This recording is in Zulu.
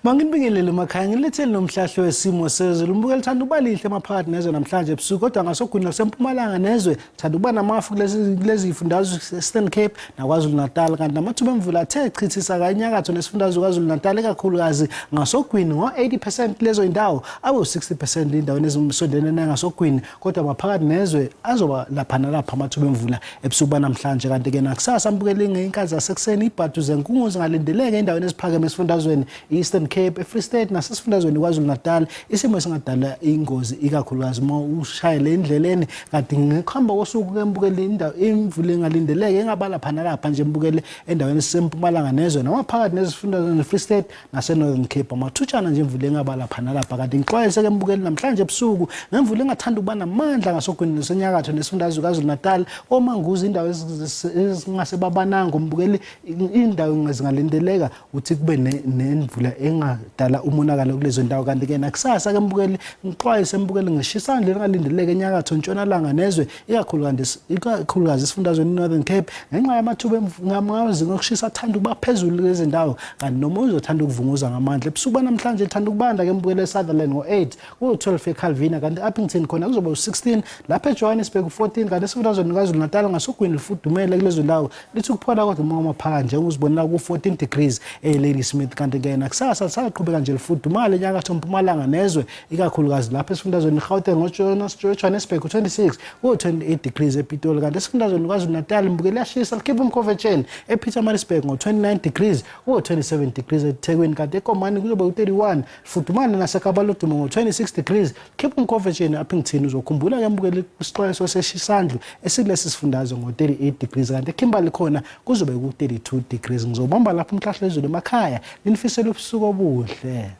Mangibingelele emakhaya ngilethele nomhlahlo wesimo sezulu umbuke lithanda uba lihle emaphakathi nezwe namhlanje ebusuku kodwa ngasokhuni nasempumalanga nezwe thanda ukuba namafu kulezi ifundazwe Eastern Cape naKwaZulu Natal kanti namathuba emvula athe chithisa kanyakatho nesifundazwe KwaZulu Natal ekakhulukazi ngasokhwini ngo80% lezo indawo abe u60% indaweni ezimsondelene ngasokhwini kodwa maphakathi nezwe azoba lapha nalapha amathuba emvula ebusuku namhlanje kanti ke nakusasa mbukele ngeinkazi yasekuseni ibhadu zenkunguzi ngalindeleke endaweni eziphakeme esifundazweni Eastern Cape, Free State nasesifundazweni KwaZulu Natal isimo singadala ingozi ikakhulukazi uma ushayele endleleni kanti ngikhamba kosuku kembukele indawo imvula engalindeleke engabala phana lapha nje mbukele endaweni esempumalanga nezwe namaphakathi nezifundazweni Free State naseNorthern Cape amathutshana nje imvula engabala phana lapha kanti ngixwayise kembukele namhlanje ebusuku ngemvula engathanda ukuba namandla ngasokhwini nesenyakatho nesifundazwe KwaZulu Natal omanguzi indawo ezingasebabananga mbukele indawo ezingalindeleka uthi kube nemvula engadala umonakalo kulezo ndawo kanti ke nakusasa ke mbukele ngixwayise mbukele ngishisa indlela engalindeleke enyakatho ntshonalanga nezwe ikakhulukazi esifundazweni Northern Cape ngenxa yamathuba ngamazi ngokushisa athanda ukuba phezulu lezi ndawo kanti noma uzothanda ukuvunguza ngamandla ebusuku namhlanje ethanda ukubanda ke mbukele eSutherland ngo8 ku12 eCalvina kanti Uppington khona kuzoba u16 lapha eJohannesburg u14 kanti esifundazweni KwaZulu Natal ngasokhwini lifudumele kulezo ndawo lithi ukuphela kodwa uma phakathi nje uzibonela ku14 degrees eLadysmith kanti ke nakusasa saqhubeka nje lifudumale enyakatho mpumalanga nezwe ikakhulukazi lapha esifundazweni Gauteng ngoJohannesburg u26 ku28 degrees ePitoli kanti esifundazweni KwaZulu Natal mbukele yashisa likhipha umkhofetsheni ePietermaritzburg ngo29 degrees ku27 degrees eThekwini kanti eKomani kuzoba u31 lifudumale naseKabalodumo ngo26 degrees likhipha umkhofetsheni ePington uzokhumbula ke mbukele isixwayiso seshisandlu esilesi sifundazwe ngo38 degrees kanti eKimberley khona kuzobe ku32 degrees ngizobamba lapha umhlahlo wezulu emakhaya linifisela ubusuku obuhle.